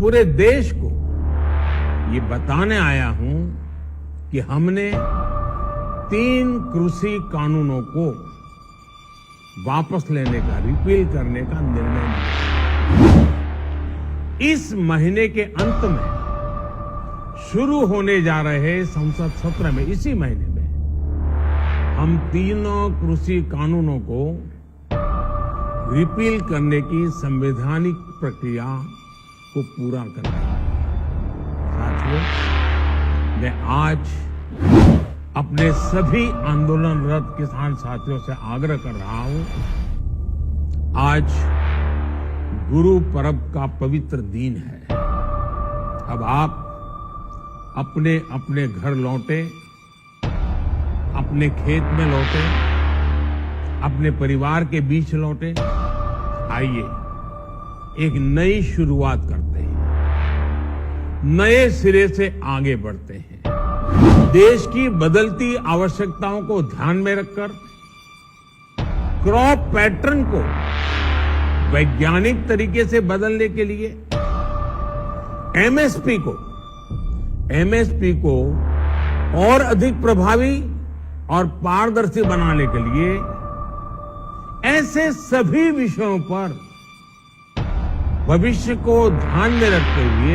पूरे देश को ये बताने आया हूं कि हमने 3 कृषि कानूनों को वापस लेने का, रिपील करने का निर्णय लिया। इस महीने के अंत में शुरू होने जा रहे संसद सत्र में, इसी महीने में हम 3 कृषि कानूनों को रिपील करने की संवैधानिक प्रक्रिया को पूरा करना है। साथियों, मैं आज अपने सभी आंदोलनरत किसान साथियों से आग्रह कर रहा हूं, आज गुरु पर्व का पवित्र दिन है। अब आप अपने अपने घर लौटे, अपने खेत में लौटे, अपने परिवार के बीच लौटे। आइए एक नई शुरुआत करते हैं, नए सिरे से आगे बढ़ते हैं। देश की बदलती आवश्यकताओं को ध्यान में रखकर क्रॉप पैटर्न को वैज्ञानिक तरीके से बदलने के लिए एमएसपी को और अधिक प्रभावी और पारदर्शी बनाने के लिए ऐसे सभी विषयों पर भविष्य को ध्यान में रखते हुए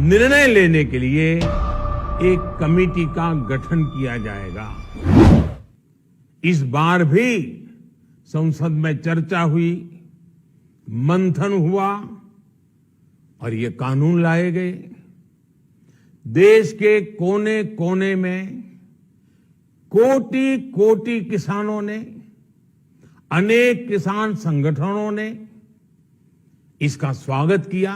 निर्णय लेने के लिए एक कमेटी का गठन किया जाएगा। इस बार भी संसद में चर्चा हुई, मंथन हुआ और ये कानून लाए गए। देश के कोने कोने में कोटि कोटि किसानों ने, अनेक किसान संगठनों ने इसका स्वागत किया,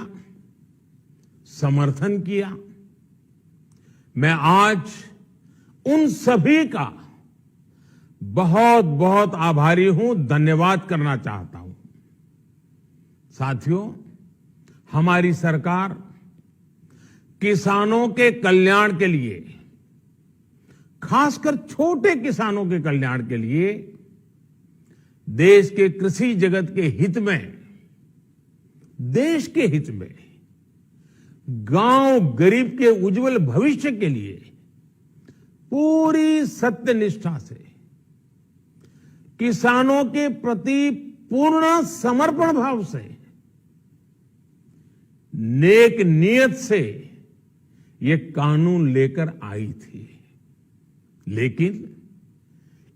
समर्थन किया। मैं आज उन सभी का बहुत बहुत आभारी हूं, धन्यवाद करना चाहता हूं। साथियों, हमारी सरकार किसानों के कल्याण के लिए, खासकर छोटे किसानों के कल्याण के लिए, देश के कृषि जगत के हित में, देश के हित में, गांव गरीब के उज्जवल भविष्य के लिए पूरी सत्यनिष्ठा से, किसानों के प्रति पूर्ण समर्पण भाव से, नेक नियत से ये कानून लेकर आई थी। लेकिन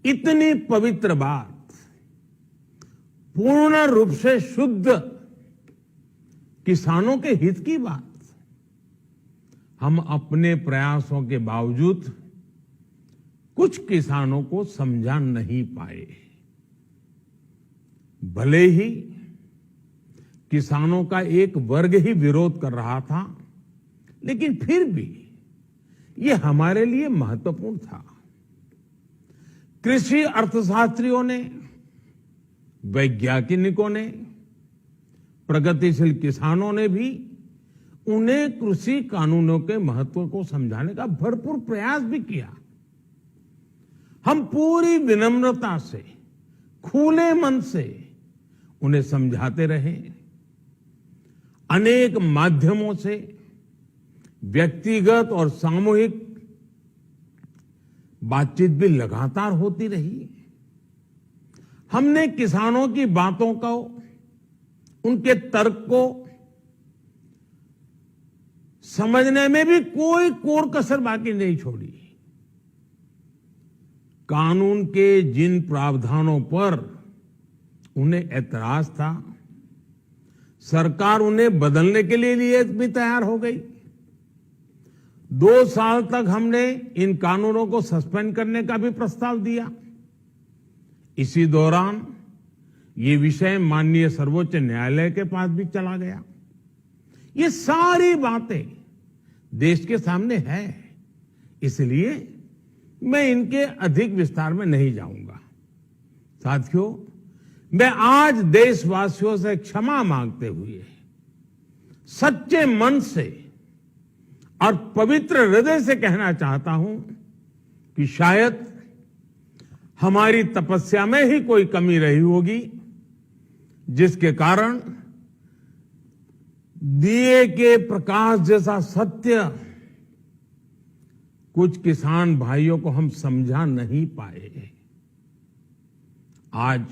इतनी पवित्र बात, पूर्ण रूप से शुद्ध किसानों के हित की बात, हम अपने प्रयासों के बावजूद कुछ किसानों को समझा नहीं पाए। भले ही किसानों का एक वर्ग ही विरोध कर रहा था, लेकिन फिर भी ये हमारे लिए महत्वपूर्ण था। कृषि अर्थशास्त्रियों ने, वैज्ञानिकों ने, प्रगतिशील किसानों ने भी उन्हें कृषि कानूनों के महत्व को समझाने का भरपूर प्रयास भी किया। हम पूरी विनम्रता से, खुले मन से उन्हें समझाते रहे। अनेक माध्यमों से व्यक्तिगत और सामूहिक बातचीत भी लगातार होती रही। हमने किसानों की बातों को, उनके तर्क को समझने में भी कोई कोर कसर बाकी नहीं छोड़ी। कानून के जिन प्रावधानों पर उन्हें ऐतराज था, सरकार उन्हें बदलने के लिए भी तैयार हो गई। 2 साल तक हमने इन कानूनों को सस्पेंड करने का भी प्रस्ताव दिया। इसी दौरान ये विषय माननीय सर्वोच्च न्यायालय के पास भी चला गया। ये सारी बातें देश के सामने है, इसलिए मैं इनके अधिक विस्तार में नहीं जाऊंगा। साथियों, मैं आज देशवासियों से क्षमा मांगते हुए सच्चे मन से और पवित्र हृदय से कहना चाहता हूं कि शायद हमारी तपस्या में ही कोई कमी रही होगी, जिसके कारण दिए के प्रकाश जैसा सत्य कुछ किसान भाइयों को हम समझा नहीं पाए। आज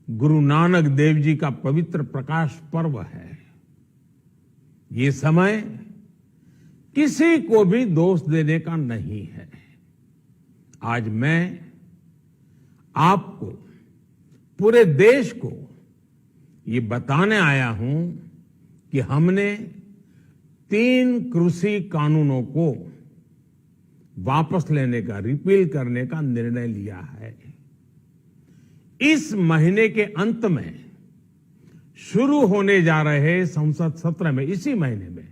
गुरु नानक देव जी का पवित्र प्रकाश पर्व है। ये समय किसी को भी दोष देने का नहीं है। आज मैं आपको, पूरे देश को ये बताने आया हूं कि हमने 3 कृषि कानूनों को वापस लेने का, रिपील करने का निर्णय लिया है। इस महीने के अंत में शुरू होने जा रहे संसद सत्र में, इसी महीने में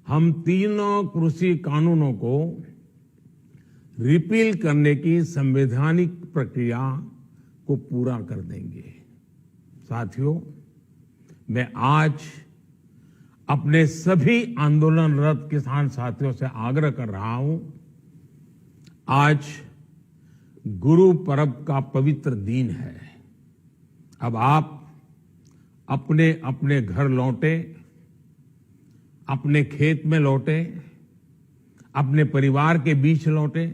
हम 3 कृषि कानूनों को रिपील करने की संवैधानिक प्रक्रिया को पूरा कर देंगे। साथियों, मैं आज अपने सभी आंदोलनरत किसान साथियों से आग्रह कर रहा हूं, आज गुरु पर्व का पवित्र दिन है। अब आप अपने अपने घर लौटे, अपने खेत में लौटे, अपने परिवार के बीच लौटे।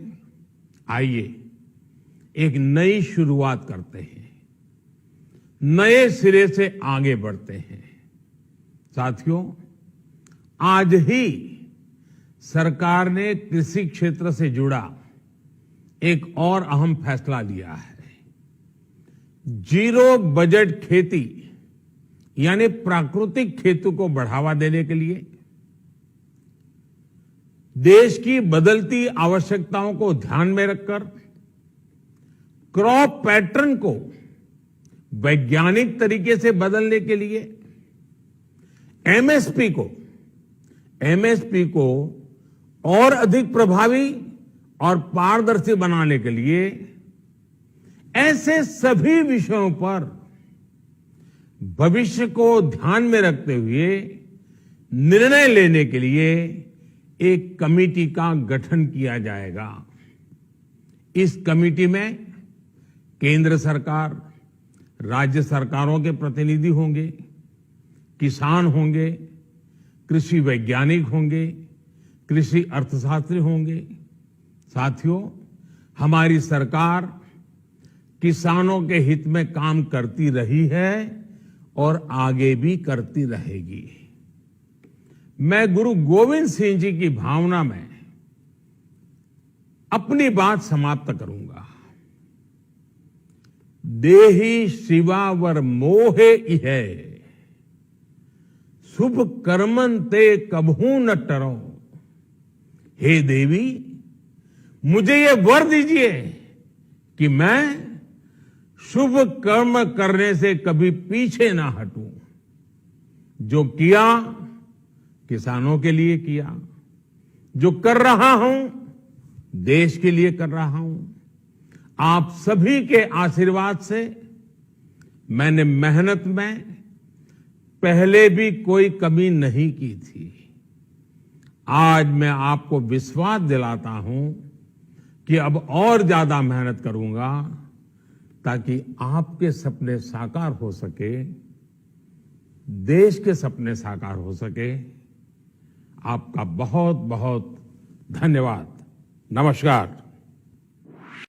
आइए एक नई शुरुआत करते हैं, नए सिरे से आगे बढ़ते हैं। साथियों, आज ही सरकार ने कृषि क्षेत्र से जुड़ा एक और अहम फैसला लिया है। 0 बजट खेती यानी प्राकृतिक खेती को बढ़ावा देने के लिए, देश की बदलती आवश्यकताओं को ध्यान में रखकर क्रॉप पैटर्न को वैज्ञानिक तरीके से बदलने के लिए एमएसपी को और अधिक प्रभावी और पारदर्शी बनाने के लिए ऐसे सभी विषयों पर भविष्य को ध्यान में रखते हुए निर्णय लेने के लिए एक कमेटी का गठन किया जाएगा। इस कमेटी में केंद्र सरकार, राज्य सरकारों के प्रतिनिधि होंगे, किसान होंगे, कृषि वैज्ञानिक होंगे, कृषि अर्थशास्त्री होंगे। साथियों, हमारी सरकार किसानों के हित में काम करती रही है और आगे भी करती रहेगी। मैं गुरु गोविंद सिंह जी की भावना में अपनी बात समाप्त करूंगा। देहि शिवावर मोहे इहे, शुभ कर्मन ते कबहू न टरो। हे देवी, मुझे ये वर दीजिए कि मैं शुभ कर्म करने से कभी पीछे ना हटूं। जो किया किसानों के लिए किया, जो कर रहा हूं देश के लिए कर रहा हूं। आप सभी के आशीर्वाद से मैंने मेहनत में पहले भी कोई कमी नहीं की थी। आज मैं आपको विश्वास दिलाता हूं कि अब और ज्यादा मेहनत करूंगा ताकि आपके सपने साकार हो सके, देश के सपने साकार हो सके। आपका बहुत बहुत धन्यवाद। नमस्कार।